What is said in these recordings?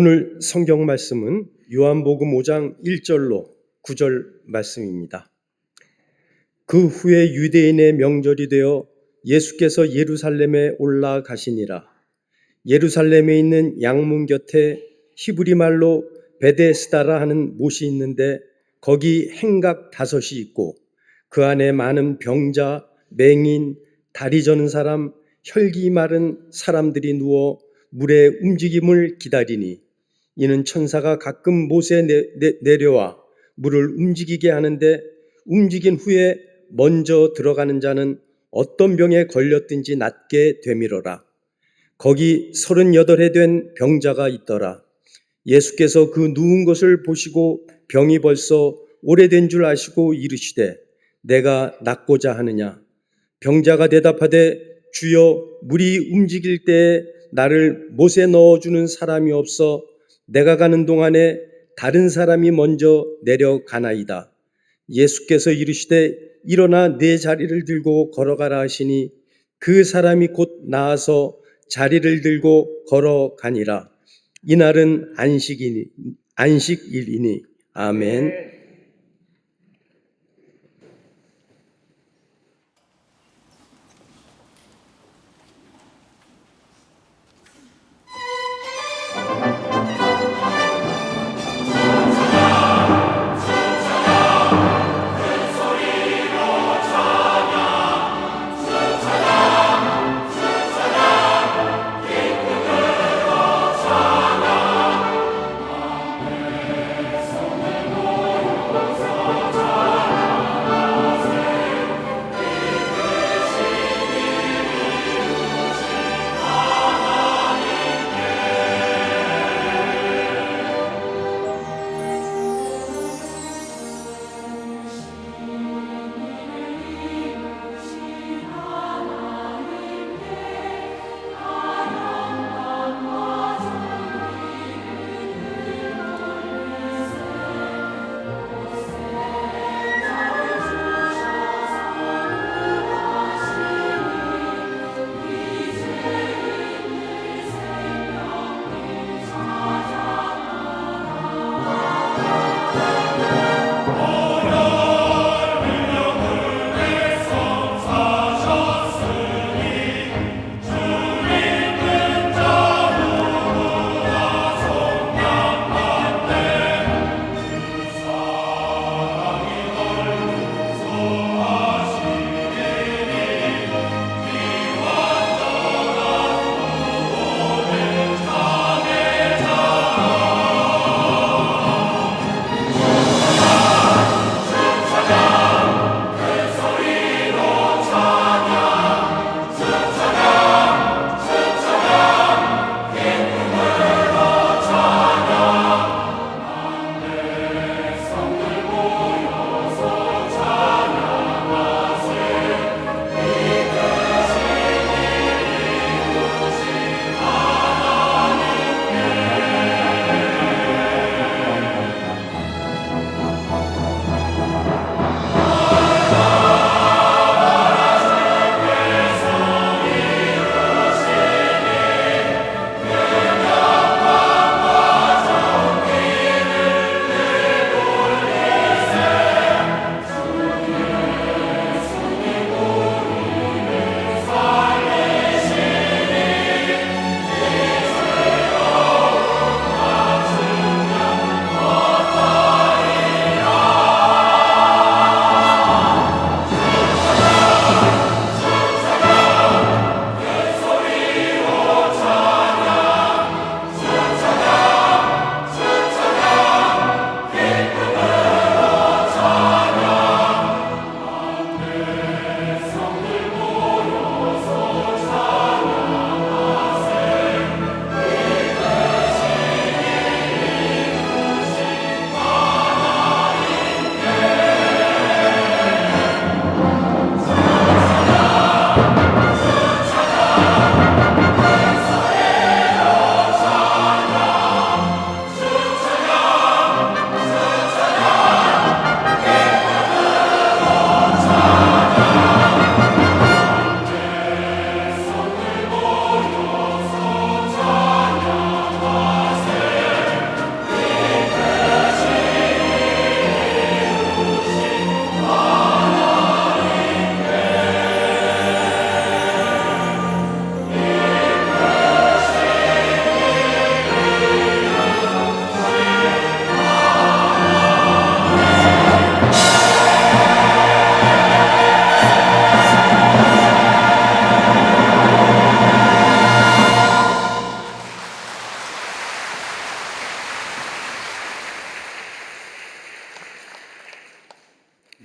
오늘 성경 말씀은 요한복음 5장 1절로 9절 말씀입니다. 그 후에 유대인의 명절이 되어 예수께서 예루살렘에 올라가시니라. 예루살렘에 있는 양문 곁에 히브리 말로 베데스다라 하는 못이 있는데 거기 행각 5이 있고 그 안에 많은 병자, 맹인, 다리 저는 사람, 혈기 마른 사람들이 누워 물의 움직임을 기다리니 이는 천사가 가끔 못에 내려와 물을 움직이게 하는데 움직인 후에 먼저 들어가는 자는 어떤 병에 걸렸든지 낫게 되밀어라. 거기 38해 된 병자가 있더라. 예수께서 그 누운 것을 보시고 병이 벌써 오래된 줄 아시고 이르시되 내가 낫고자 하느냐. 병자가 대답하되 주여 물이 움직일 때에 나를 못에 넣어주는 사람이 없어 내가 가는 동안에 다른 사람이 먼저 내려가나이다. 예수께서 이르시되 일어나 내 자리를 들고 걸어가라 하시니 그 사람이 곧 나아서 자리를 들고 걸어가니라. 이날은 안식일이니. 아멘.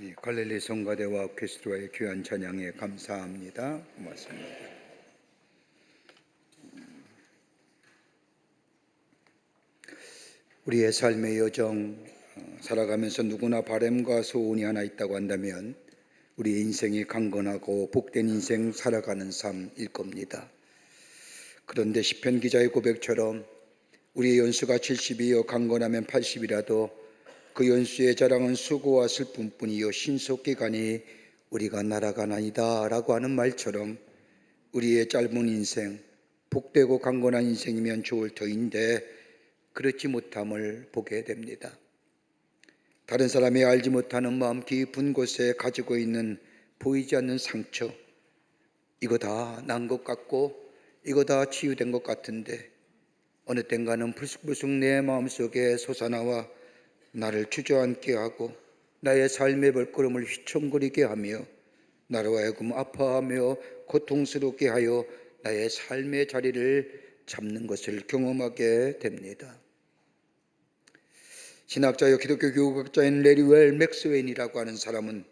우리 갈릴리 성가대와 오케스트라의 귀한 찬양에 감사합니다. 고맙습니다. 우리의 삶의 여정 살아가면서 누구나 바람과 소원이 하나 있다고 한다면 우리의 인생이 강건하고 복된 인생 살아가는 삶일 겁니다. 그런데 시편 기자의 고백처럼 우리의 연수가 70이요 강건하면 80이라도 그 연수의 자랑은 수고와 슬픔뿐이요 신속기간이 우리가 날아가나이다 라고 하는 말처럼 우리의 짧은 인생, 복되고 강건한 인생이면 좋을 터인데 그렇지 못함을 보게 됩니다. 다른 사람이 알지 못하는 마음 깊은 곳에 가지고 있는 보이지 않는 상처, 이거 다 난 것 같고 이거 다 치유된 것 같은데 어느 땐가는 불쑥불쑥 내 마음속에 솟아나와 나를 주저앉게 하고 나의 삶의 벌걸음을 휘청거리게 하며 나로 하여금 아파하며 고통스럽게 하여 나의 삶의 자리를 잡는 것을 경험하게 됩니다. 신학자여 기독교 교육학자인 레리웰 맥스웨인이라고 하는 사람은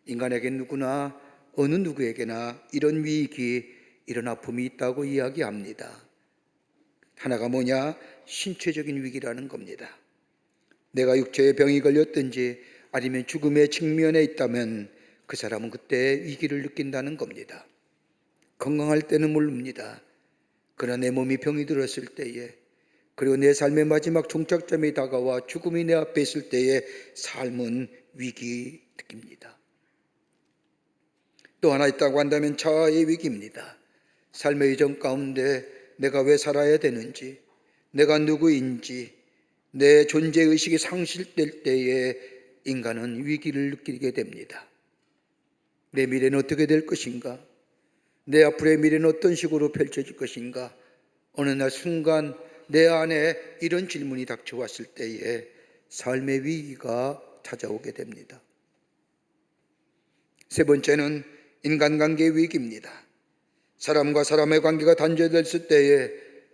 인간에게 누구나 어느 누구에게나 이런 위기, 이런 아픔이 있다고 이야기합니다. 하나가 뭐냐? 신체적인 위기라는 겁니다. 내가 육체의 병이 걸렸든지 아니면 죽음의 직면에 있다면 그 사람은 그때 위기를 느낀다는 겁니다. 건강할 때는 모릅니다. 그러나 내 몸이 병이 들었을 때에, 그리고 내 삶의 마지막 종착점이 다가와 죽음이 내 앞에 있을 때에 삶은 위기 느낍니다. 또 하나 있다고 한다면 자아의 위기입니다. 삶의 여정 가운데 내가 왜 살아야 되는지, 내가 누구인지, 내 존재의식이 상실될 때에 인간은 위기를 느끼게 됩니다. 내 미래는 어떻게 될 것인가? 내 앞으로의 미래는 어떤 식으로 펼쳐질 것인가? 어느 날 순간 내 안에 이런 질문이 닥쳐왔을 때에 삶의 위기가 찾아오게 됩니다. 세 번째는 인간관계의 위기입니다. 사람과 사람의 관계가 단절됐을 때에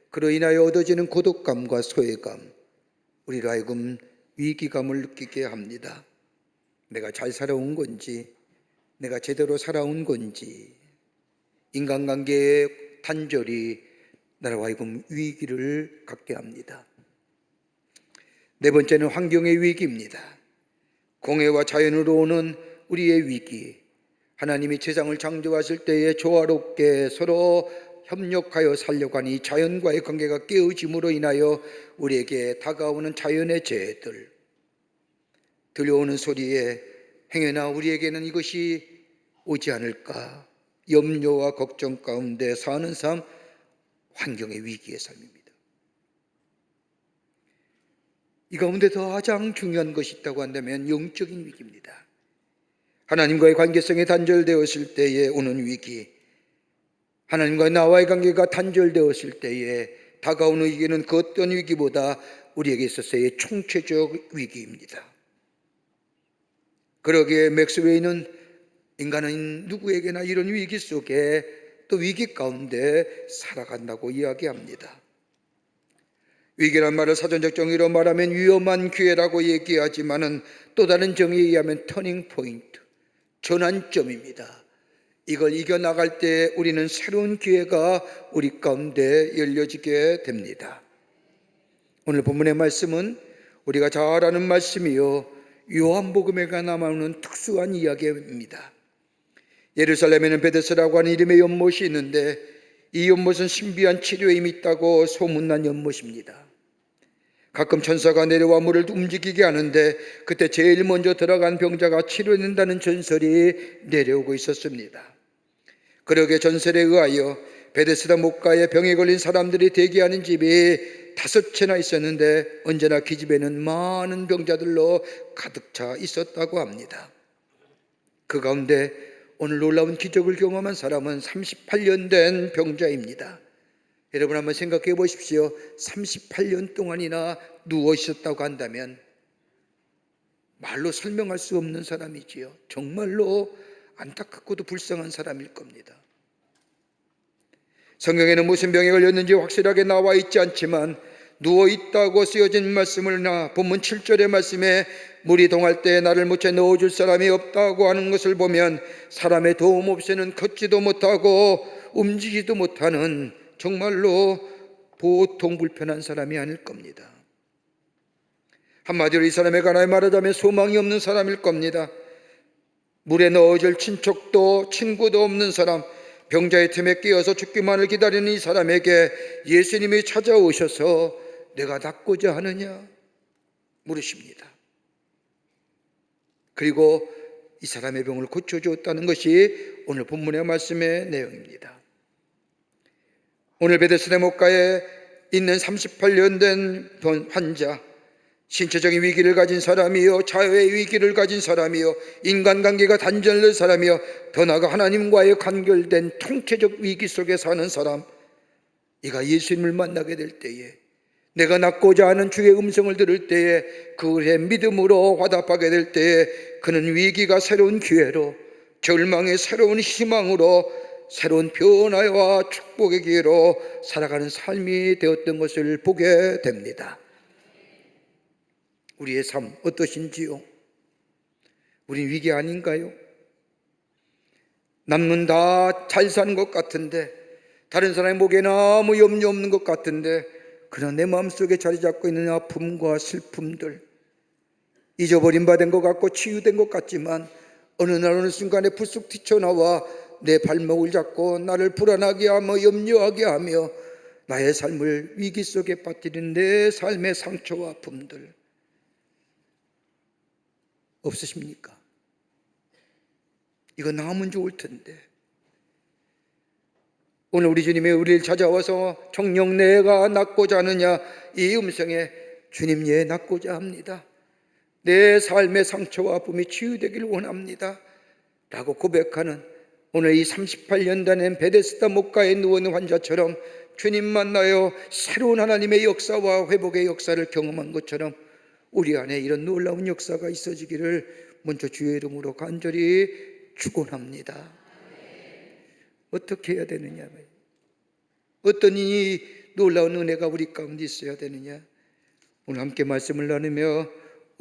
그로 인하여 얻어지는 고독감과 소외감, 우리로 하여금 위기감을 느끼게 합니다. 내가 잘 살아온 건지, 내가 제대로 살아온 건지, 인간관계의 단절이 나로 하여금 위기를 갖게 합니다. 네 번째는 환경의 위기입니다. 공해와 자연으로 오는 우리의 위기, 하나님이 세상을 창조하실 때에 조화롭게 서로 협력하여 살려가니 자연과의 관계가 깨어짐으로 인하여 우리에게 다가오는 자연의 재해들, 들려오는 소리에 행여나 우리에게는 이것이 오지 않을까 염려와 걱정 가운데 사는 삶, 환경의 위기의 삶입니다. 이 가운데 더 가장 중요한 것이 있다고 한다면 영적인 위기입니다. 하나님과의 관계성이 단절되었을 때에 오는 위기, 하나님과 나와의 관계가 단절되었을 때에 다가오는 위기는 그 어떤 위기보다 우리에게 있어서의 총체적 위기입니다. 그러기에 맥스웨이는 인간은 누구에게나 이런 위기 속에 또 위기 가운데 살아간다고 이야기합니다. 위기란 말을 사전적 정의로 말하면 위험한 기회라고 얘기하지만은 또 다른 정의에 의하면 터닝 포인트, 전환점입니다. 이걸 이겨나갈 때 우리는 새로운 기회가 우리 가운데 열려지게 됩니다. 오늘 본문의 말씀은 우리가 잘 아는 말씀이요 요한복음에 나오는 특수한 이야기입니다. 예루살렘에는 베데스라고 하는 이름의 연못이 있는데 이 연못은 신비한 치료에 힘이 있다고 소문난 연못입니다. 가끔 천사가 내려와 물을 움직이게 하는데 그때 제일 먼저 들어간 병자가 치료된다는 전설이 내려오고 있었습니다. 그러게 전설에 의하여 베데스다 목가에 병에 걸린 사람들이 대기하는 집이 5채나 있었는데 언제나 그 집에는 많은 병자들로 가득 차 있었다고 합니다. 그 가운데 오늘 놀라운 기적을 경험한 사람은 38년 된 병자입니다. 여러분 한번 생각해 보십시오. 38년 동안이나 누워 있었다고 한다면 말로 설명할 수 없는 사람이지요. 정말로 안타깝고도 불쌍한 사람일 겁니다. 성경에는 무슨 병에 걸렸는지 확실하게 나와 있지 않지만 누워있다고 쓰여진 말씀을 본문 7절의 말씀에 물이 동할 때 나를 묻혀 넣어줄 사람이 없다고 하는 것을 보면 사람의 도움 없이는 걷지도 못하고 움직이지도 못하는 정말로 보통 불편한 사람이 아닐 겁니다. 한마디로 이 사람에 관하여 말하자면 소망이 없는 사람일 겁니다. 물에 넣어줄 친척도 친구도 없는 사람, 병자의 틈에 끼어서 죽기만을 기다리는 이 사람에게 예수님이 찾아오셔서 내가 낫고자 하느냐 물으십니다. 그리고 이 사람의 병을 고쳐주었다는 것이 오늘 본문의 말씀의 내용입니다. 오늘 베데스다 목가에 있는 38년 된 환자, 신체적인 위기를 가진 사람이요, 자유의 위기를 가진 사람이요, 인간관계가 단절된 사람이요, 더 나아가 하나님과의 간결된 통체적 위기 속에 사는 사람, 이가 예수님을 만나게 될 때에, 내가 낫고자 하는 주의 음성을 들을 때에, 그의 믿음으로 화답하게 될 때에 그는 위기가 새로운 기회로, 절망의 새로운 희망으로, 새로운 변화와 축복의 기회로 살아가는 삶이 되었던 것을 보게 됩니다. 우리의 삶 어떠신지요? 우린 위기 아닌가요? 남은 다 잘 사는 것 같은데, 다른 사람의 목에 아무 염려 없는 것 같은데, 그러나 내 마음속에 자리 잡고 있는 아픔과 슬픔들, 잊어버림 받은 것 같고 치유된 것 같지만 어느 날 어느 순간에 불쑥 튀쳐나와 내 발목을 잡고 나를 불안하게 하며 염려하게 하며 나의 삶을 위기 속에 빠뜨리는 내 삶의 상처와 아픔들 없으십니까? 이거 나오면 좋을 텐데. 오늘 우리 주님이 우리를 찾아와서 정녕 내가 낫고자 하느냐 이 음성에 주님 예 낫고자 합니다. 내 삶의 상처와 아픔이 치유되기를 원합니다 라고 고백하는 오늘 이 38년 된 베데스다 목가에 누워있는 환자처럼 주님 만나요 새로운 하나님의 역사와 회복의 역사를 경험한 것처럼 우리 안에 이런 놀라운 역사가 있어지기를 먼저 주의 이름으로 간절히 축원합니다. 어떻게 해야 되느냐, 어떤 이 놀라운 은혜가 우리 가운데 있어야 되느냐, 오늘 함께 말씀을 나누며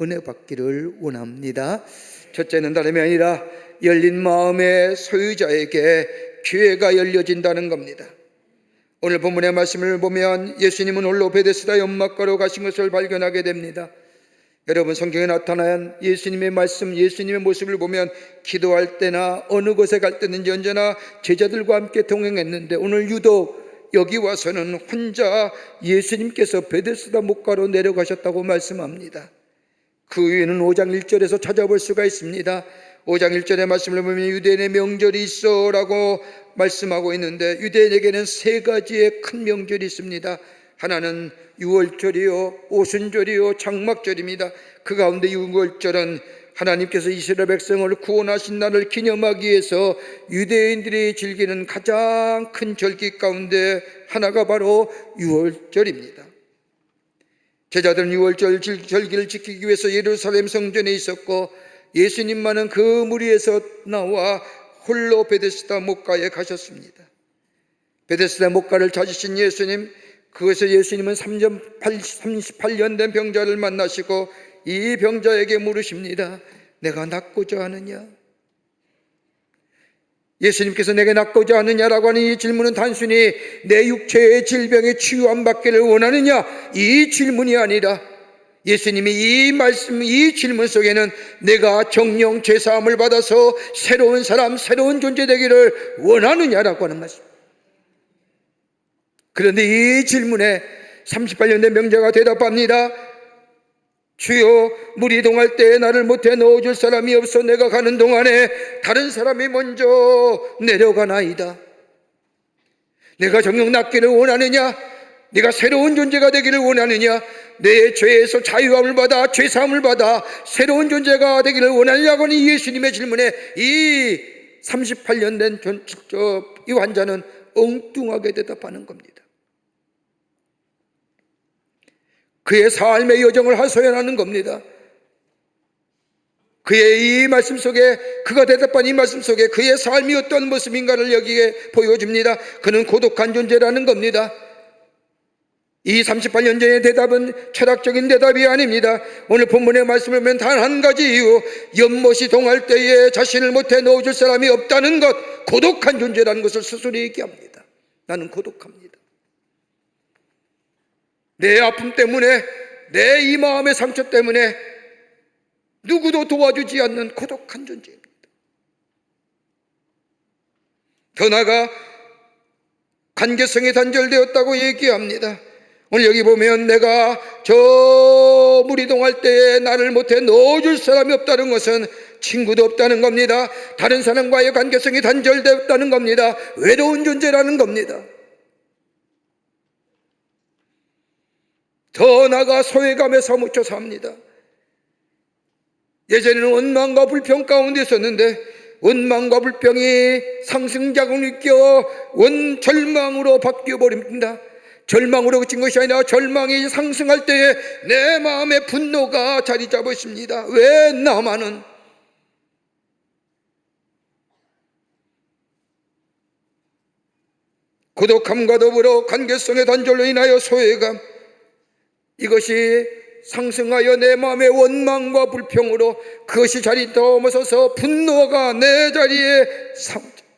은혜 받기를 원합니다. 첫째는 다름이 아니라 열린 마음의 소유자에게 기회가 열려진다는 겁니다. 오늘 본문의 말씀을 보면 예수님은 홀로 베데스다 연못가로 가신 것을 발견하게 됩니다. 여러분, 성경에 나타난 예수님의 말씀, 예수님의 모습을 보면 기도할 때나 어느 곳에 갈 때든지 언제나 제자들과 함께 동행했는데 오늘 유독 여기 와서는 혼자 예수님께서 베데스다 목가로 내려가셨다고 말씀합니다. 그 위에는 5장 1절에서 찾아볼 수가 있습니다. 5장 1절의 말씀을 보면 유대인의 명절이 있어 라고 말씀하고 있는데 유대인에게는 세 가지의 큰 명절이 있습니다. 하나는 유월절이요, 오순절이요, 장막절입니다. 그 가운데 유월절은 하나님께서 이스라엘 백성을 구원하신 날을 기념하기 위해서 유대인들이 즐기는 가장 큰 절기 가운데 하나가 바로 유월절입니다. 제자들은 유월절 절기를 지키기 위해서 예루살렘 성전에 있었고 예수님만은 그 무리에서 나와 홀로 베데스다 목가에 가셨습니다. 베데스다 목가를 찾으신 예수님, 그것을 예수님은 38년 된 병자를 만나시고 이 병자에게 물으십니다. 내가 낫고자 하느냐? 예수님께서 내게 낫고자 하느냐라고 하는 이 질문은 단순히 내 육체의 질병에 치유함 받기를 원하느냐 이 질문이 아니라 예수님이 이 말씀, 이 질문 속에는 내가 정령 죄사함을 받아서 새로운 사람, 새로운 존재 되기를 원하느냐라고 하는 말씀. 그런데 이 질문에 38년 된 병자가 대답합니다. 주여, 물이 동할 때에 나를 못해 넣어줄 사람이 없어 내가 가는 동안에 다른 사람이 먼저 내려가나이다. 내가 정녕 낫기를 원하느냐? 네가 새로운 존재가 되기를 원하느냐? 내 죄에서 자유함을 받아 죄사함을 받아 새로운 존재가 되기를 원하느냐고 하는 예수님의 질문에 이 38년 된 이 환자는 엉뚱하게 대답하는 겁니다. 그의 삶의 여정을 하소연하는 겁니다. 그의 이 말씀 속에, 그가 대답한 이 말씀 속에 그의 삶이 어떤 모습인가를 여기에 보여줍니다. 그는 고독한 존재라는 겁니다. 이 38년 전의 대답은 철학적인 대답이 아닙니다. 오늘 본문의 말씀을 보면 단 한 가지 이유, 연못이 동할 때에 자신을 못해 넣어줄 사람이 없다는 것, 고독한 존재라는 것을 스스로 얘기합니다. 나는 고독합니다. 내 아픔 때문에, 내 이 마음의 상처 때문에 누구도 도와주지 않는 고독한 존재입니다. 더 나아가 관계성이 단절되었다고 얘기합니다. 오늘 여기 보면 내가 저 물이 동할 때에 나를 못해 넣어줄 사람이 없다는 것은 친구도 없다는 겁니다. 다른 사람과의 관계성이 단절되었다는 겁니다. 외로운 존재라는 겁니다. 더 나아가 소외감에 사무쳐 삽니다. 예전에는 원망과 불평 가운데 있었는데 원망과 불평이 상승작용을 느껴 절망으로 바뀌어 버립니다. 절망으로 그친 것이 아니라 절망이 상승할 때에 내 마음의 분노가 자리 잡아 있습니다. 왜 나만은? 고독함과 더불어 관계성의 단절로 인하여 소외감, 이것이 상승하여 내 마음의 원망과 불평으로 그것이 자리 넘어서서 분노가 내 자리에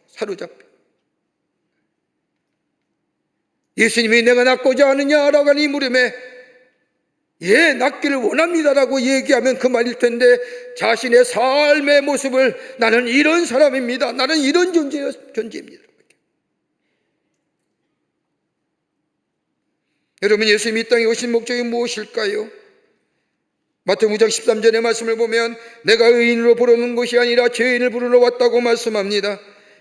사로잡혀 예수님이 내가 낫고자 하느냐라고 하는 이 물음에 예, 낫기를 원합니다라고 얘기하면 그 말일 텐데 자신의 삶의 모습을 나는 이런 사람입니다, 나는 이런 존재입니다. 여러분, 예수님이 이 땅에 오신 목적이 무엇일까요? 마태복음 5장 13절의 말씀을 보면 내가 의인으로 부르는 것이 아니라 죄인을 부르러 왔다고 말씀합니다.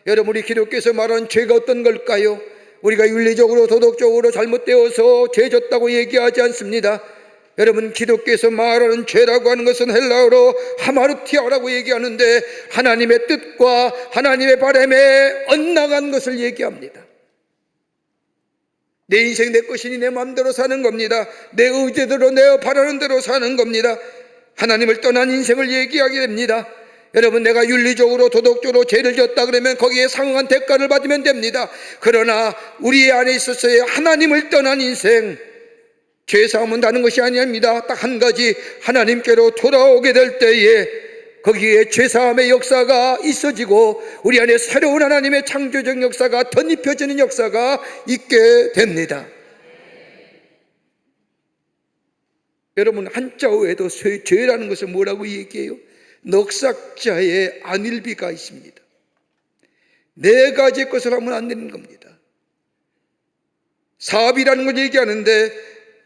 여러분, 우리 기독교에서 말하는 죄가 어떤 걸까요? 우리가 윤리적으로 도덕적으로 잘못되어서 죄졌다고 얘기하지 않습니다. 여러분, 기독교에서 말하는 죄라고 하는 것은 헬라어로 하마르티아라고 얘기하는데 하나님의 뜻과 하나님의 바람에 엇나간 것을 얘기합니다. 내 인생 내 것이니 내 마음대로 사는 겁니다. 내 의지대로 내 바라는 대로 사는 겁니다. 하나님을 떠난 인생을 얘기하게 됩니다. 여러분, 내가 윤리적으로 도덕적으로 죄를 졌다 그러면 거기에 상응한 대가를 받으면 됩니다. 그러나 우리 안에 있어서의 하나님을 떠난 인생, 죄사함은 다른 것이 아닙니다. 딱 한 가지, 하나님께로 돌아오게 될 때에 거기에 죄사함의 역사가 있어지고 우리 안에 새로운 하나님의 창조적 역사가 덧입혀지는 역사가 있게 됩니다. 여러분, 한자 외에도 죄라는 것을 뭐라고 얘기해요? 넉삭자의 안일비가 있습니다. 네 가지 것을 하면 안 되는 겁니다. 사업이라는 걸 얘기하는데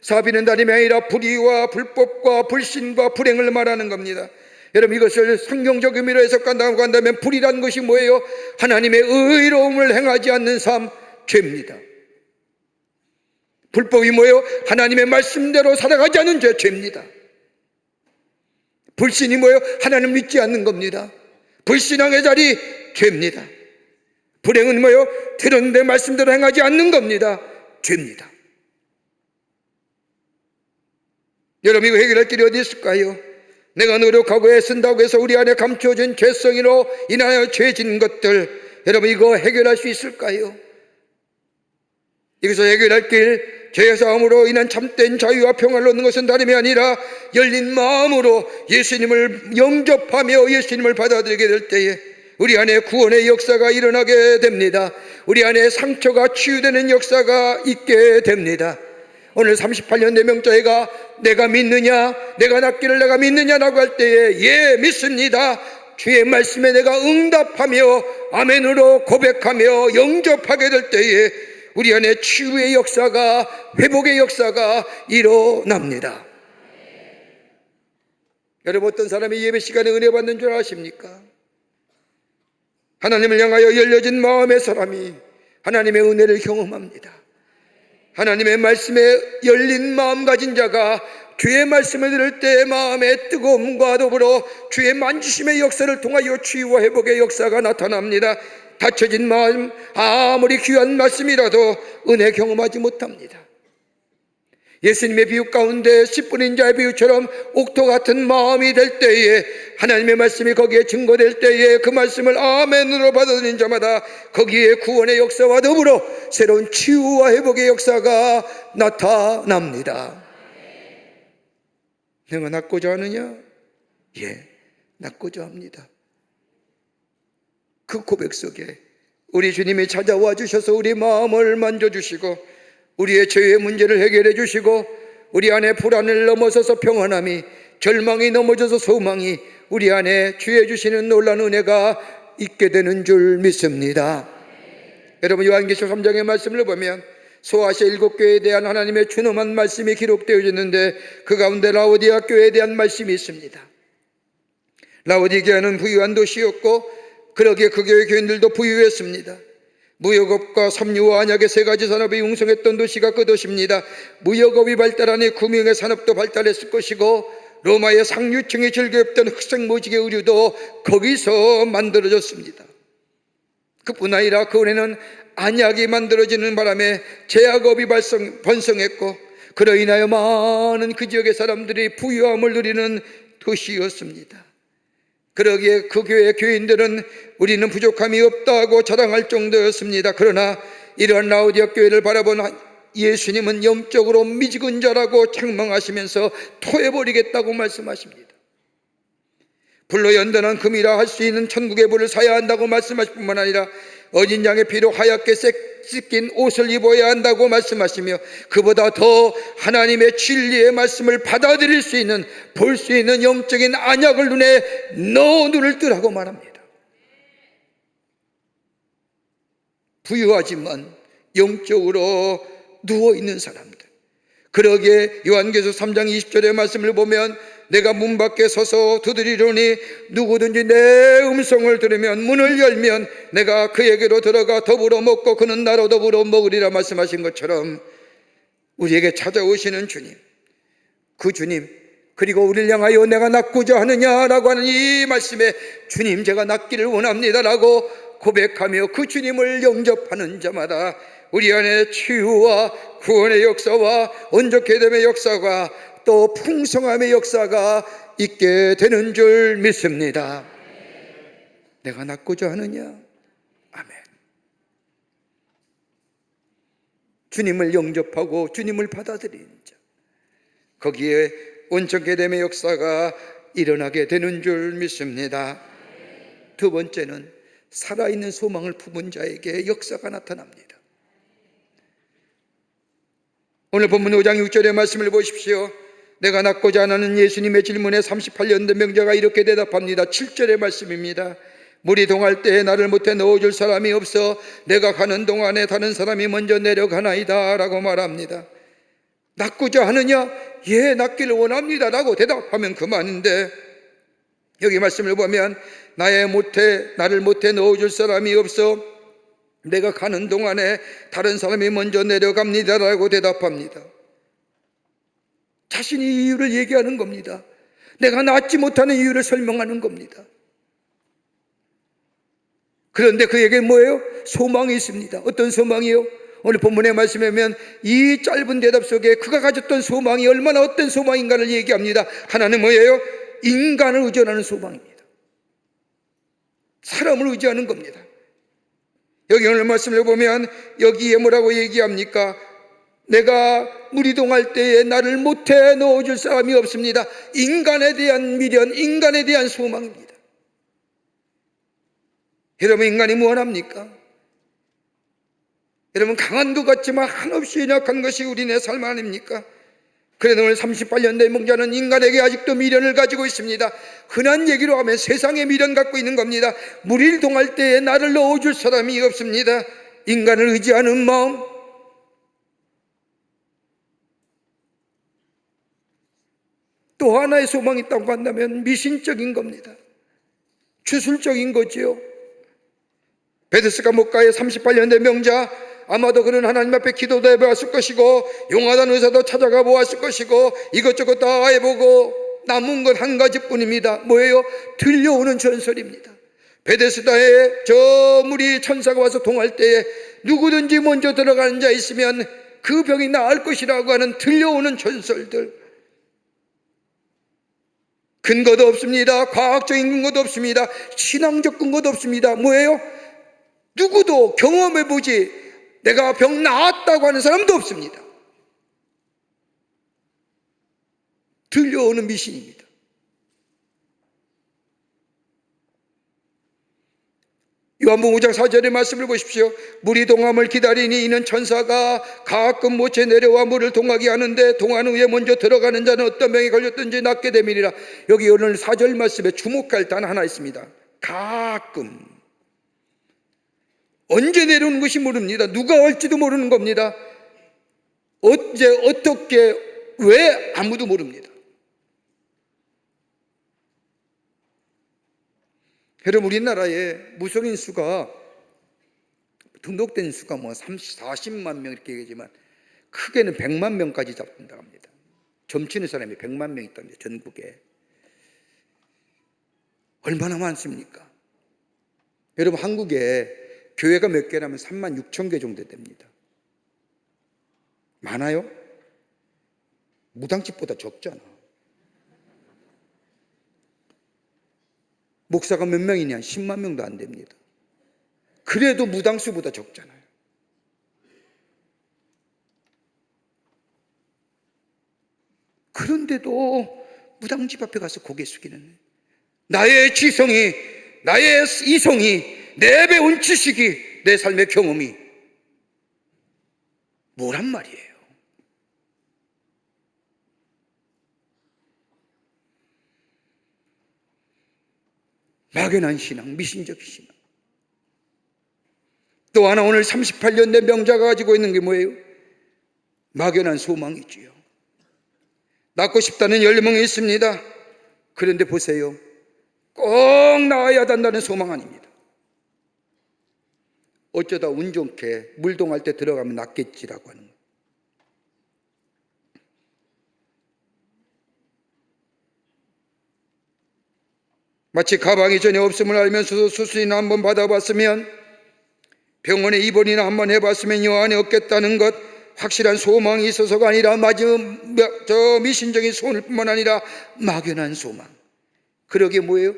사비는 다름이 아니라 불의와 불법과 불신과 불행을 말하는 겁니다. 여러분, 이것을 성경적 의미로 해석한다고 한다면 불이라는 것이 뭐예요? 하나님의 의로움을 행하지 않는 삶, 죄입니다. 불법이 뭐예요? 하나님의 말씀대로 살아가지 않는 죄입니다. 불신이 뭐예요? 하나님 믿지 않는 겁니다. 불신앙의 자리, 죄입니다. 불행은 뭐예요? 들었는데 말씀대로 행하지 않는 겁니다. 죄입니다. 여러분, 이거 해결할 길이 어디 있을까요? 내가 노력하고 애쓴다고 해서 우리 안에 감춰진 죄성으로 인하여 죄진 것들, 여러분, 이거 해결할 수 있을까요? 여기서 해결할 길, 죄사함으로 인한 참된 자유와 평화를 얻는 것은 다름이 아니라 열린 마음으로 예수님을 영접하며 예수님을 받아들이게 될 때에 우리 안에 구원의 역사가 일어나게 됩니다. 우리 안에 상처가 치유되는 역사가 있게 됩니다. 오늘 38년 내 명자애가 내가 믿느냐, 내가 낫기를 내가 믿느냐라고 할 때에 예, 믿습니다. 주의 말씀에 내가 응답하며 아멘으로 고백하며 영접하게 될 때에 우리 안에 치유의 역사가, 회복의 역사가 일어납니다. 여러분, 어떤 사람이 예배 시간에 은혜 받는 줄 아십니까? 하나님을 향하여 열려진 마음의 사람이 하나님의 은혜를 경험합니다. 하나님의 말씀에 열린 마음 가진 자가 주의 말씀을 들을 때 마음의 뜨거움과 더불어 주의 만지심의 역사를 통하여 치유와 회복의 역사가 나타납니다. 닫혀진 마음, 아무리 귀한 말씀이라도 은혜 경험하지 못합니다. 예수님의 비유 가운데 10분인 자의 비유처럼 옥토 같은 마음이 될 때에, 하나님의 말씀이 거기에 증거될 때에 그 말씀을 아멘으로 받아들인 자마다 거기에 구원의 역사와 더불어 새로운 치유와 회복의 역사가 나타납니다. 내가 낫고자 하느냐? 예, 낫고자 합니다. 그 고백 속에 우리 주님이 찾아와 주셔서 우리 마음을 만져주시고 우리의 죄의 문제를 해결해 주시고 우리 안에 불안을 넘어서서 평안함이, 절망이 넘어져서 소망이 우리 안에 주해 주시는 놀라운 은혜가 있게 되는 줄 믿습니다. 여러분, 요한계시록 3장의 말씀을 보면 소아시아 7교회에 대한 하나님의 준엄한 말씀이 기록되어 있는데 그 가운데 라오디아 교회에 대한 말씀이 있습니다. 라오디게아는 부유한 도시였고 그러기에 그 교회 교인들도 부유했습니다. 무역업과 섬유와 안약의 3가지 산업이 융성했던 도시가 그 도시입니다. 무역업이 발달하니 금융의 산업도 발달했을 것이고 로마의 상류층이 즐겨했던 흑색무지개 의류도 거기서 만들어졌습니다. 그뿐 아니라 그 은혜는 안약이 만들어지는 바람에 제약업이 번성했고 그로 인하여 많은 그 지역의 사람들이 부유함을 누리는 도시였습니다. 그러기에 그 교회의 교인들은 우리는 부족함이 없다고 자랑할 정도였습니다. 그러나 이러한 라오디아 교회를 바라본 예수님은 영적으로 미지근 자라고 책망하시면서 토해버리겠다고 말씀하십니다. 불로 연단한 금이라 할 수 있는 천국의 불을 사야 한다고 말씀하실 뿐만 아니라 어린 양의 피로 하얗게 씻긴 옷을 입어야 한다고 말씀하시며 그보다 더 하나님의 진리의 말씀을 받아들일 수 있는, 볼 수 있는 영적인 안약을 눈에 넣어 눈을 뜨라고 말합니다. 부유하지만 영적으로 누워있는 사람들, 그러기에 요한계시록 3장 20절의 말씀을 보면 내가 문 밖에 서서 두드리려니 누구든지 내 음성을 들으면 문을 열면 내가 그에게로 들어가 더불어 먹고 그는 나로 더불어 먹으리라 말씀하신 것처럼 우리에게 찾아오시는 주님, 그 주님, 그리고 우리를 향하여 내가 낫고자 하느냐라고 하는 이 말씀에 주님 제가 낫기를 원합니다라고 고백하며 그 주님을 영접하는 자마다 우리 안에 치유와 구원의 역사와 온전케 됨의 역사가 또 풍성함의 역사가 있게 되는 줄 믿습니다. 내가 낫고자 하느냐? 아멘. 주님을 영접하고 주님을 받아들이는 자, 거기에 온전케 됨의 역사가 일어나게 되는 줄 믿습니다. 두 번째는 살아있는 소망을 품은 자에게 역사가 나타납니다. 오늘 본문 5장 6절의 말씀을 보십시오. 내가 낫고자 하는 예수님의 질문에 38년 된 명자가 이렇게 대답합니다. 7절의 말씀입니다. 물이 동할 때에 나를 못해 넣어줄 사람이 없어 내가 가는 동안에 다른 사람이 먼저 내려가나이다 라고 말합니다. 낫고자 하느냐? 예, 낫기를 원합니다 라고 대답하면 그만인데 여기 말씀을 보면 나를 못해 넣어줄 사람이 없어 내가 가는 동안에 다른 사람이 먼저 내려갑니다 라고 대답합니다. 자신이 이유를 얘기하는 겁니다. 내가 낫지 못하는 이유를 설명하는 겁니다. 그런데 그에게 뭐예요? 소망이 있습니다. 어떤 소망이요? 오늘 본문의 말씀에 보면 이 짧은 대답 속에 그가 가졌던 소망이 얼마나 어떤 소망인가를 얘기합니다. 하나는 뭐예요? 인간을 의존하는 소망입니다. 사람을 의지하는 겁니다. 여기 오늘 말씀을 보면 여기에 뭐라고 얘기합니까? 내가 물이 동할 때에 나를 못해 넣어줄 사람이 없습니다. 인간에 대한 미련, 인간에 대한 소망입니다. 여러분, 인간이 무엇합니까? 여러분, 강한 것 같지만 한없이 연약한 것이 우리네 삶 아닙니까? 그래도 오늘 38년 된 목자는 인간에게 아직도 미련을 가지고 있습니다. 흔한 얘기로 하면 세상에 미련 갖고 있는 겁니다. 물이 동할 때에 나를 넣어줄 사람이 없습니다. 인간을 의지하는 마음, 또 하나의 소망이 있다고 한다면 미신적인 겁니다. 주술적인 거지요. 베데스다 목가의 38년 된 명자, 아마도 그는 하나님 앞에 기도도 해보았을 것이고 용하다는 의사도 찾아가 보았을 것이고 이것저것 다 해보고 남은 건 한 가지뿐입니다. 뭐예요? 들려오는 전설입니다. 베데스다에 저 물이 천사가 와서 동할 때에 누구든지 먼저 들어가는 자 있으면 그 병이 나을 것이라고 하는 들려오는 전설들, 근거도 없습니다. 과학적인 근거도 없습니다. 신앙적 근거도 없습니다. 뭐예요? 누구도 경험해보지 내가 병 나았다고 하는 사람도 없습니다. 들려오는 미신입니다. 요한복음 5장 4절의 말씀을 보십시오. 물이 동함을 기다리니 이는 천사가 가끔 모체 내려와 물을 동하게 하는데 동한 후에 먼저 들어가는 자는 어떤 병에 걸렸든지 낫게 됨이니라. 여기 오늘 4절 말씀에 주목할 단 하나 있습니다. 가끔. 언제 내려오는 것이 모릅니다. 누가 올지도 모르는 겁니다. 언제 어떻게 왜 아무도 모릅니다. 여러분, 우리나라에 무속인 수가 등록된 수가 뭐 30, 40만 명 이렇게 얘기하지만 크게는 100만 명까지 잡는다고 합니다. 점치는 사람이 100만 명 있답니다. 전국에. 얼마나 많습니까? 여러분, 한국에 교회가 몇 개라면 3만 6천 개 정도 됩니다. 많아요? 무당집보다 적잖아. 목사가 몇 명이냐? 10만 명도 안 됩니다. 그래도 무당수보다 적잖아요. 그런데도 무당집 앞에 가서 고개 숙이는, 나의 지성이, 나의 이성이, 내 배운 지식이, 내 삶의 경험이 뭐란 말이에요? 막연한 신앙, 미신적 신앙. 또 하나, 오늘 38년 된 명자가 가지고 있는 게 뭐예요? 막연한 소망이지요. 낳고 싶다는 열망이 있습니다. 그런데 보세요, 꼭 낳아야 된다는 소망 아닙니다. 어쩌다 운 좋게 물동할 때 들어가면 낫겠지라고 하는 거예요. 마치 가방이 전혀 없음을 알면서도 수술이나 한번 받아봤으면, 병원에 입원이나 한번 해봤으면 요 안에 없겠다는 것, 확실한 소망이 있어서가 아니라 저 미신적인 소원뿐만 아니라 막연한 소망. 그러게 뭐예요?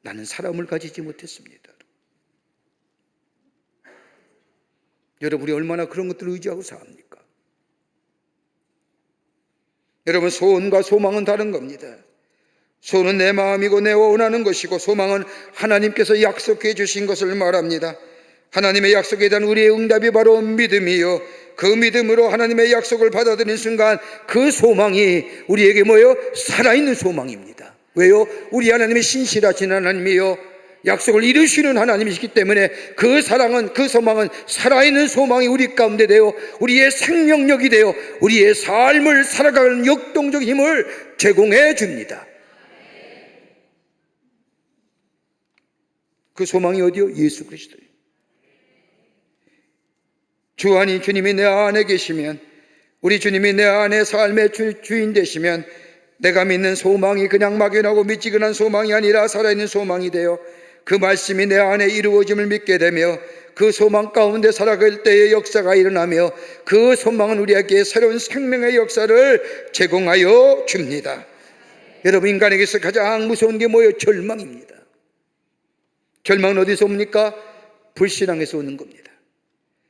나는 사람을 가지지 못했습니다. 여러분, 우리 얼마나 그런 것들을 의지하고 삽니까? 여러분, 소원과 소망은 다른 겁니다. 소원은 내 마음이고 내 원하는 것이고, 소망은 하나님께서 약속해 주신 것을 말합니다. 하나님의 약속에 대한 우리의 응답이 바로 믿음이요, 그 믿음으로 하나님의 약속을 받아들이는 순간 그 소망이 우리에게 뭐예요? 살아있는 소망입니다. 왜요? 우리 하나님의 신실하신 하나님이요, 약속을 이루시는 하나님이시기 때문에 그 사랑은, 그 소망은 살아있는 소망이 우리 가운데 되어 우리의 생명력이 되어 우리의 삶을 살아가는 역동적 힘을 제공해 줍니다. 그 소망이 어디요? 예수 그리스도예요. 주 안이 주님이 내 안에 계시면, 우리 주님이 내 안에 삶의 주인 되시면, 내가 믿는 소망이 그냥 막연하고 미지근한 소망이 아니라 살아있는 소망이 되어 그 말씀이 내 안에 이루어짐을 믿게 되며, 그 소망 가운데 살아갈 때의 역사가 일어나며, 그 소망은 우리에게 새로운 생명의 역사를 제공하여 줍니다. 여러분, 인간에게서 가장 무서운 게 뭐예요? 절망입니다. 절망은 어디서 옵니까? 불신앙에서 오는 겁니다.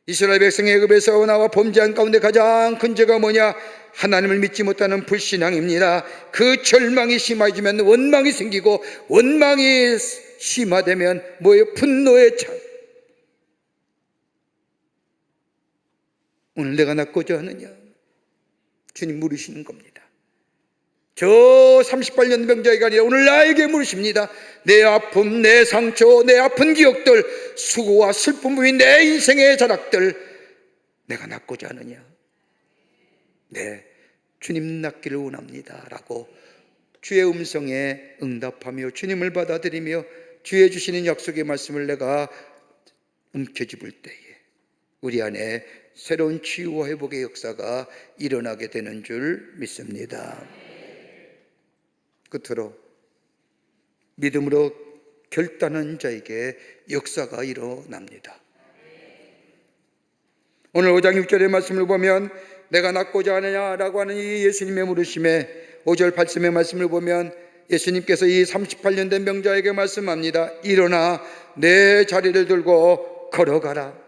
이스라엘 백성이 애굽에서 나와 범죄한 가운데 가장 큰 죄가 뭐냐? 하나님을 믿지 못하는 불신앙입니다. 그 절망이 심해지면 원망이 생기고, 원망이 심화되면 뭐예요? 분노의 차. 오늘 내가 낫고자 하느냐? 주님 물으시는 겁니다. 저 38년 병자가 아니라 오늘 나에게 물으십니다. 내 아픔, 내 상처, 내 아픈 기억들, 수고와 슬픔이 내 인생의 자락들, 내가 낫고자 하느냐? 네, 주님 낫기를 원합니다 라고 주의 음성에 응답하며 주님을 받아들이며 주의 주시는 약속의 말씀을 내가 움켜쥐을 때에 우리 안에 새로운 치유와 회복의 역사가 일어나게 되는 줄 믿습니다. 끝으로, 믿음으로 결단한 자에게 역사가 일어납니다. 오늘 5장 6절의 말씀을 보면 내가 낫고자 하느냐라고 하는 이 예수님의 물으심에 5절 8절의 말씀을 보면 예수님께서 이 38년 된 병자에게 말씀합니다. 일어나 내 자리를 들고 걸어가라.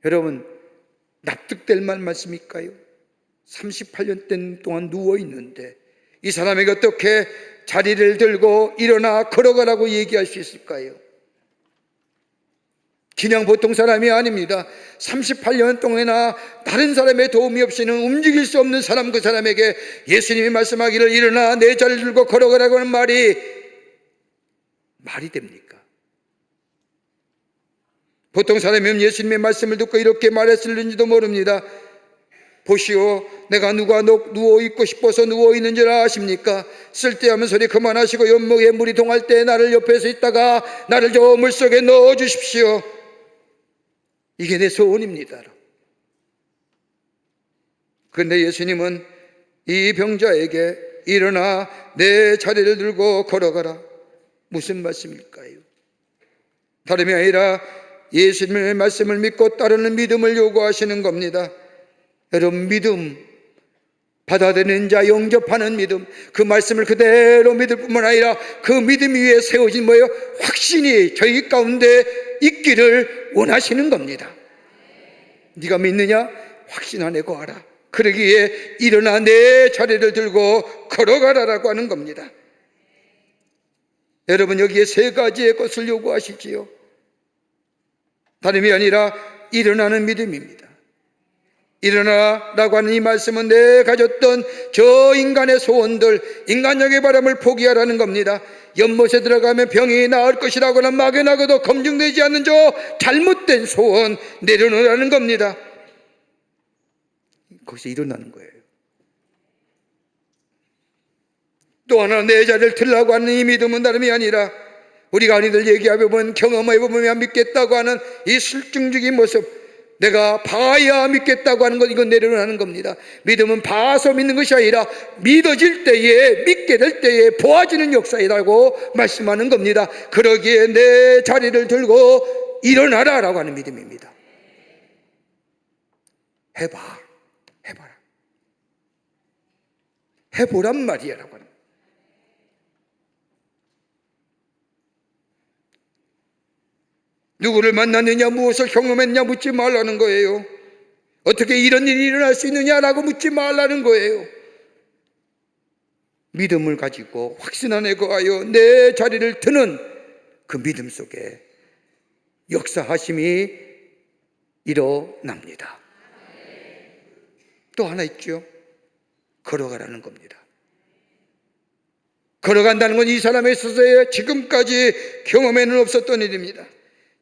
여러분, 납득될 만 말씀일까요? 38년 동안 누워있는데 이 사람에게 어떻게 자리를 들고 일어나 걸어가라고 얘기할 수 있을까요? 그냥 보통 사람이 아닙니다. 38년 동안이나 다른 사람의 도움이 없이는 움직일 수 없는 사람, 그 사람에게 예수님이 말씀하기를 일어나 내 자리를 들고 걸어가라고 하는 말이 됩니까? 보통 사람이면 예수님의 말씀을 듣고 이렇게 말했을는지도 모릅니다. 보시오, 내가 누가 누워있고 싶어서 누워있는 줄 아십니까? 쓸데없는 소리 그만하시고 연못에 물이 동할 때 나를 옆에서 있다가 나를 저 물속에 넣어주십시오. 이게 내 소원입니다. 그런데 예수님은 이 병자에게 일어나 내 자리를 들고 걸어가라. 무슨 말씀일까요? 다름이 아니라 예수님의 말씀을 믿고 따르는 믿음을 요구하시는 겁니다. 여러분, 믿음, 받아들이는 자, 영접하는 믿음, 그 말씀을 그대로 믿을 뿐만 아니라 그 믿음 위에 세워진 뭐예요? 확신이 저희 가운데 있기를 원하시는 겁니다. 네가 믿느냐? 확신 안에 거하라. 그러기에 일어나 내 자리를 들고 걸어가라라고 하는 겁니다. 여러분, 여기에 세 가지의 것을 요구하시지요. 다름이 아니라 일어나는 믿음입니다. 일어나라고 하는 이 말씀은 내 가졌던 저 인간의 소원들, 인간적인 바람을 포기하라는 겁니다. 연못에 들어가면 병이 나을 것이라고는 막연하고도 검증되지 않는 저 잘못된 소원 내려놓으라는 겁니다. 거기서 일어나는 거예요. 또 하나 내 자리를 들라고 하는 이 믿음은 다름이 아니라 우리가 흔히들 얘기해보면 경험해보면 믿겠다고 하는 이 실증적인 모습, 내가 봐야 믿겠다고 하는 것, 이건 내려놓는 겁니다. 믿음은 봐서 믿는 것이 아니라 믿어질 때에, 믿게 될 때에 보아지는 역사이라고 말씀하는 겁니다. 그러기에 내 자리를 들고 일어나라 라고 하는 믿음입니다. 해봐라. 해보란 말이야 라고 하는. 누구를 만났느냐, 무엇을 경험했냐 묻지 말라는 거예요. 어떻게 이런 일이 일어날 수 있느냐라고 묻지 말라는 거예요. 믿음을 가지고 확신 안에 거하여 내 자리를 드는 그 믿음 속에 역사하심이 일어납니다. 또 하나 있죠. 걸어가라는 겁니다. 걸어간다는 건 이 사람에 있어서의 지금까지 경험에는 없었던 일입니다.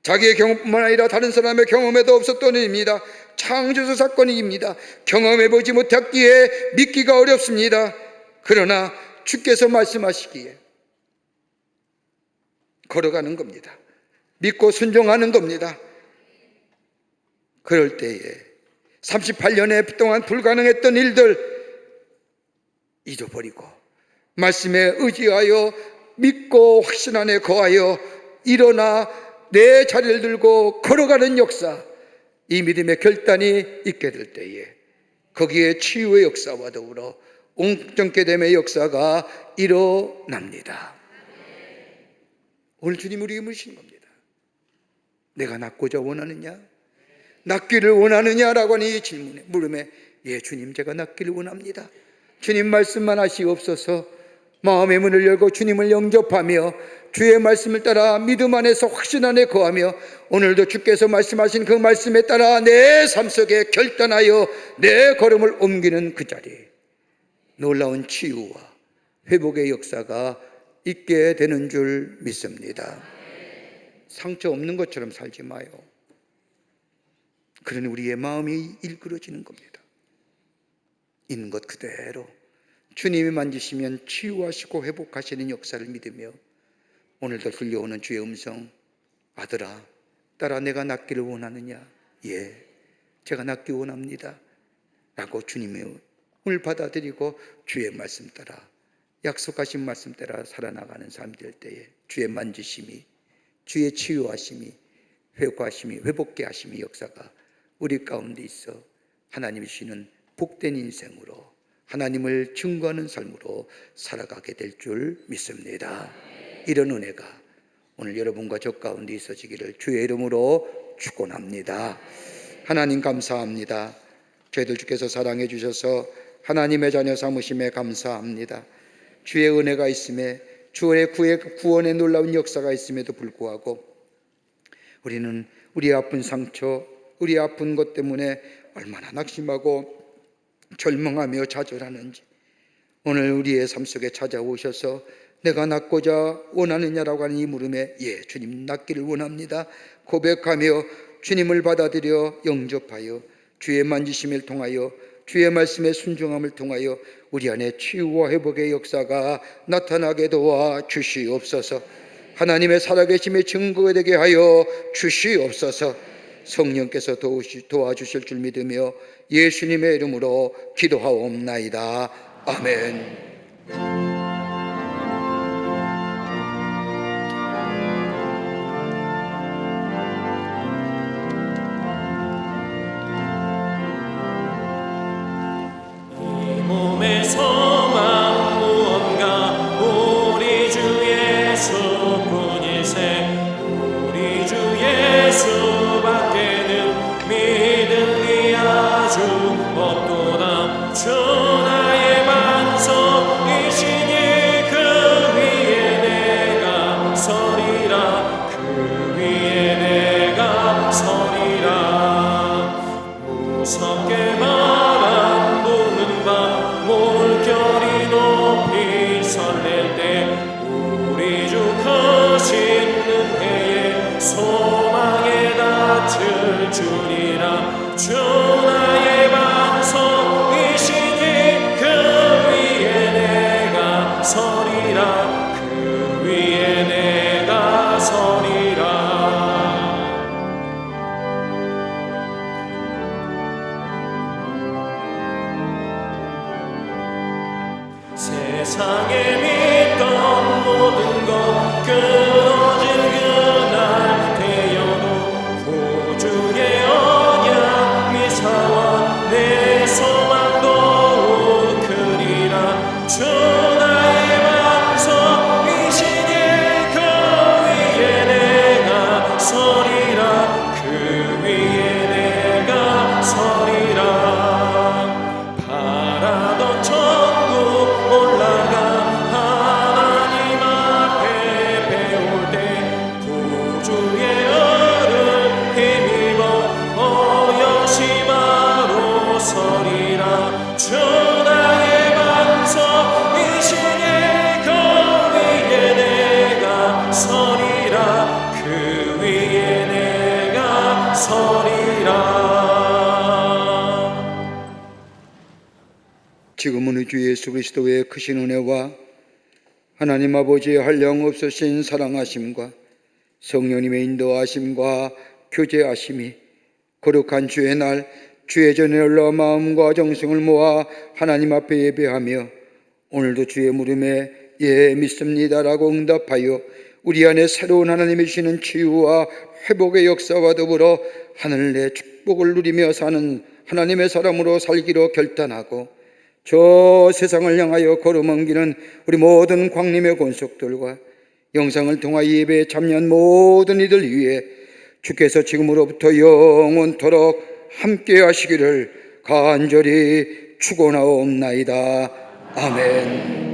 자기의 경험뿐만 아니라 다른 사람의 경험에도 없었던 일입니다. 창조주 사건입니다. 경험해보지 못했기에 믿기가 어렵습니다. 그러나 주께서 말씀하시기에 걸어가는 겁니다. 믿고 순종하는 겁니다. 그럴 때에 38년에 동안 불가능했던 일들 잊어버리고 말씀에 의지하여 믿고 확신 안에 거하여 일어나 내 자리를 들고 걸어가는 역사, 이 믿음의 결단이 있게 될 때에 거기에 치유의 역사와 더불어 온전케 됨의 역사가 일어납니다. 오늘 주님 우리에게 물으시는 겁니다. 내가 낫고자 원하느냐? 낫기를 원하느냐라고 하는 이 질문에 물음에 예 주님 제가 낫기를 원합니다. 주님 말씀만 하시옵소서. 마음의 문을 열고 주님을 영접하며 주의 말씀을 따라 믿음 안에서 확신 안에 거하며 오늘도 주께서 말씀하신 그 말씀에 따라 내 삶 속에 결단하여 내 걸음을 옮기는 그 자리, 놀라운 치유와 회복의 역사가 있게 되는 줄 믿습니다. 상처 없는 것처럼 살지 마요. 그러니 우리의 마음이 일그러지는 겁니다. 있는 것 그대로 주님이 만지시면 치유하시고 회복하시는 역사를 믿으며 오늘도 들려오는 주의 음성, 아들아 딸아 내가 낫기를 원하느냐? 예, 제가 낫기 원합니다 라고 주님의 을 받아들이고 주의 말씀 따라 약속하신 말씀 따라 살아나가는 삶 될 때에 주의 만지심이, 주의 치유하심이, 회복하심이, 회복케 하심이 역사가 우리 가운데 있어 하나님이 주시는 복된 인생으로 하나님을 증거하는 삶으로 살아가게 될 줄 믿습니다. 이런 은혜가 오늘 여러분과 저 가운데 있어지기를 주의 이름으로 축원합니다. 하나님 감사합니다. 저희들 주께서 사랑해 주셔서 하나님의 자녀 삼으심에 감사합니다. 주의 은혜가 있음에 주의 구원의 놀라운 역사가 있음에도 불구하고 우리는 우리 아픈 상처, 우리 아픈 것 때문에 얼마나 낙심하고 절망하며 좌절하는지 오늘 우리의 삶 속에 찾아오셔서 내가 낫고자 원하느냐라고 하는 이 물음에 예, 주님 낫기를 원합니다 고백하며 주님을 받아들여 영접하여 주의 만지심을 통하여 주의 말씀의 순종함을 통하여 우리 안에 치유와 회복의 역사가 나타나게 도와 주시옵소서. 하나님의 살아계심의 증거가 되게 하여 주시옵소서. 성령께서 도와주실 줄 믿으며 예수님의 이름으로 기도하옵나이다. 아멘. 지금은 우리 주 예수 그리스도의 크신 은혜와 하나님 아버지의 한량없으신 사랑하심과 성령님의 인도하심과 교제하심이 거룩한 주의 날 주의 전에 올라 마음과 정성을 모아 하나님 앞에 예배하며 오늘도 주의 물음에 예 믿습니다라고 응답하여 우리 안에 새로운 하나님이 주시는 치유와 회복의 역사와 더불어 하늘 내 축복을 누리며 사는 하나님의 사람으로 살기로 결단하고 저 세상을 향하여 걸어넘기는 우리 모든 광림의 권속들과 영상을 통하여 예배에 참여한 모든 이들 위해 주께서 지금으로부터 영원토록 함께 하시기를 간절히 축원하옵나이다. 아멘.